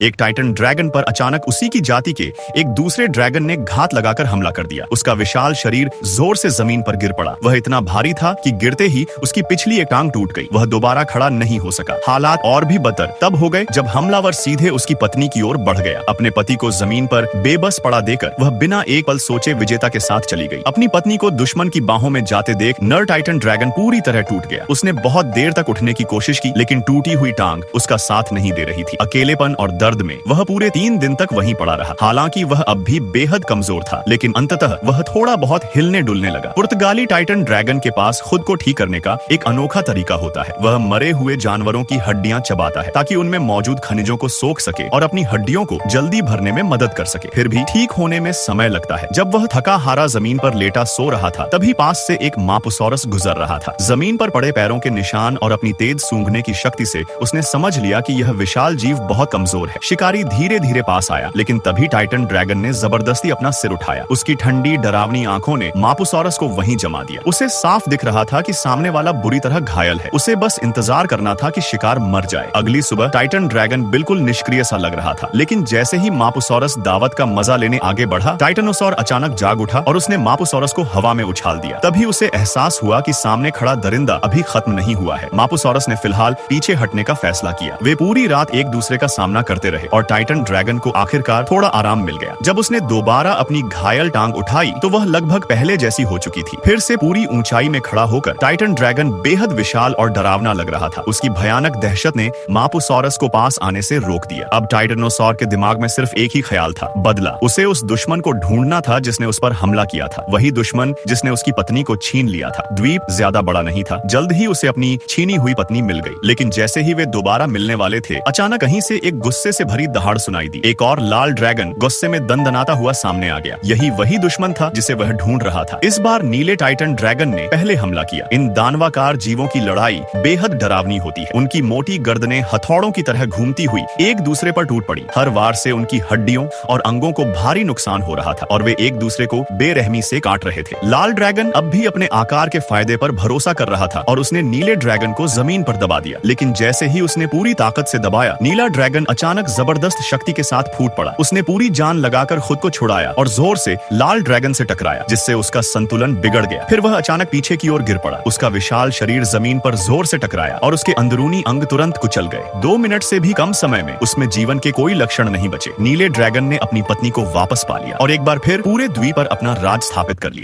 एक Titan dragon पर अचानक उसी की जाति के एक दूसरे ड्रैगन ने घात लगाकर हमला कर दिया। उसका विशाल शरीर जोर से जमीन पर गिर पड़ा। वह इतना भारी था कि गिरते ही उसकी पिछली एक टांग टूट गई। वह दोबारा खड़ा नहीं हो सका। हालात और भी बदतर तब हो गए जब हमलावर सीधे उसकी पत्नी की ओर बढ़ गया। अपने पति को जमीन पर बेबस पड़ा देकर वह बिना एक पल सोचे विजेता के साथ चली गई। अपनी पत्नी को दुश्मन की बाहों में जाते देख नर टाइटन ड्रैगन पूरी तरह टूट गया। उसने बहुत देर तक उठने की कोशिश की, लेकिन टूटी हुई टांग उसका साथ नहीं दे रही थी। अकेलेपन और दर्द में वह पूरे 3 दिन तक वहीं पड़ा रहा। हालांकि वह अब भी बेहद कमजोर था, लेकिन अंततः वह थोड़ा बहुत हिलने डुलने लगा। पुर्तगाली टाइटन ड्रैगन के पास खुद को ठीक करने का एक अनोखा तरीका होता है। वह मरे हुए जानवरों की हड्डियां चबाता है ताकि उनमें मौजूद खनिजों को सोख सके और अपनी हड्डियों को जल्दी भरने में मदद कर सके। फिर भी ठीक होने में समय लगता है। जब वह थका हारा जमीन पर लेटा सो रहा था, तभी पास से एक मापुसौरस गुजर रहा था। जमीन पर पड़े पैरों के निशान और अपनी तेज सूंघने की शक्ति से उसने समझ लिया कि यह विशाल जीव बहुत कमजोर है। शिकारी धीरे धीरे पास आया, लेकिन तभी टाइटन ड्रैगन ने जबरदस्ती अपना सिर उठाया। उसकी ठंडी डरावनी आंखों ने मापुसौरस को वहीं जमा दिया। उसे साफ दिख रहा था कि सामने वाला बुरी तरह घायल है। उसे बस इंतजार करना था कि शिकार मर जाए। अगली सुबह टाइटन ड्रैगन बिल्कुल निष्क्रिय सा लग रहा था, लेकिन जैसे ही मापुसौरस दावत का मजा लेने आगे बढ़ा, टाइटनोसौर अचानक जाग उठा और उसने मापुसौरस को हवा में उछाल दिया। तभी उसे एहसास हुआ कि सामने खड़ा दरिंदा अभी खत्म नहीं हुआ है। मापुसौरस ने फिलहाल पीछे हटने का फैसला किया। वे पूरी रात एक दूसरे का सामना करते रहे और टाइटन ड्रैगन को आखिरकार थोड़ा आराम मिल गया। जब उसने दोबारा अपनी घायल टांग उठाई तो वह लगभग पहले जैसी हो चुकी थी। फिर से पूरी ऊंचाई में खड़ा होकर टाइटन ड्रैगन बेहद विशाल और डरावना लग रहा था। उसकी भयानक दहशत ने मापुसौरस को पास आने से रोक दिया। अब टाइटनोसौर के दिमाग में सिर्फ एक ही ख्याल था, बदला। उसे उस दुश्मन को ढूंढना था जिसने उस पर हमला किया था। वही दुश्मन जिसने उसकी पत्नी को छीन लिया था। द्वीप ज्यादा बड़ा नहीं था। जल्द ही उसे अपनी छीनी हुई पत्नी मिल गई, लेकिन जैसे ही वे दोबारा मिलने वाले थे, अचानक कहीं से एक गुस्से से भरी दहाड़ सुनाई दी। एक और लाल ड्रैगन गुस्से में दंदनाता हुआ सामने आ गया। यही वही दुश्मन था जिसे वह ढूंढ रहा था। इस बार नीले टाइटन ड्रैगन ने पहले हमला किया। इन दानवाकार जीवों की लड़ाई बेहद डरावनी होती है। उनकी मोटी गर्दनें हथौड़ों की तरह घूमती हुई एक दूसरे पर टूट पड़ी। हर वार से उनकी हड्डियों और अंगों को भारी नुकसान हो रहा था और वे एक दूसरे को बेरहमी से काट रहे थे। लाल ड्रैगन अब भी अपने आकार के फायदे पर भरोसा कर रहा था और उसने नीले ड्रैगन को जमीन पर दबा दिया। लेकिन जैसे ही उसने पूरी ताकत से दबाया, नीला ड्रैगन अचानक जबरदस्त शक्ति के साथ फूट पड़ा। उसने पूरी जान लगाकर खुद को छुड़ाया और जोर से लाल ड्रैगन से टकराया, जिससे उसका संतुलन बिगड़ गया। फिर वह अचानक पीछे की ओर गिर पड़ा। उसका विशाल शरीर जमीन पर जोर से टकराया और उसके अंदरूनी अंग तुरंत कुचल गए। 2 मिनट से भी कम समय में उसमें जीवन के कोई लक्षण नहीं बचे। नीले ड्रैगन ने अपनी पत्नी को वापस पा लिया और एक बार फिर पूरे द्वीप पर अपना राज स्थापित कर लिया।